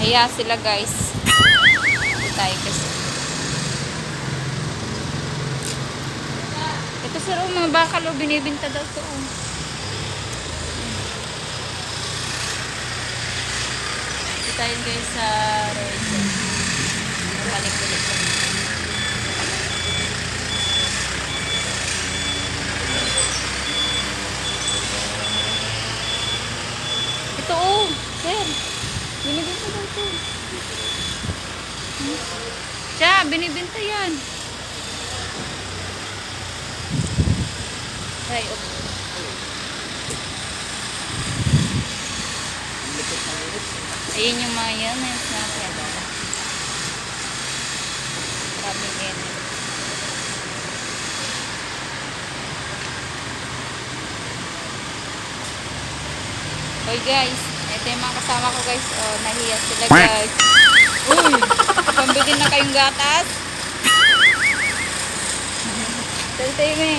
Nahiya sila guys. Hindi tayo kasi. Ito sir, mga bakal o binibinta daw to. Ito tayo guys sa road. Balik-balik. Ito sir. Binibinta daw to. Siya, binibinta yan. Ay, ayun yung mga yan. Ayun sa mga kaming yan. Hoy guys, ito yung mga kasama ko guys. Oh, nahiya sila guys. Uy, pambili na kayong gatas. Tayo mo eh.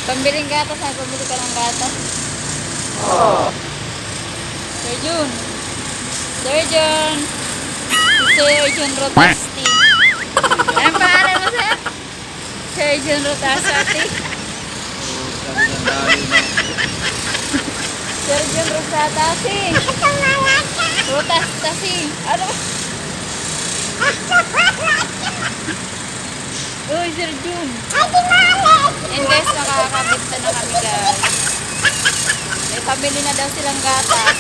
Pambiling gatas, ay pambili ka ng gatas. Sir Jun. Sir Jun. Sir Jun Rotasti. Anong pangalan mo sir? Sir Jun Rotasti. Sir Jun Rotasti. Rotasti. Ano? Uy, Sir Jun. And guys, nakakabinta na kami guys. May pamili na daw silang gatas.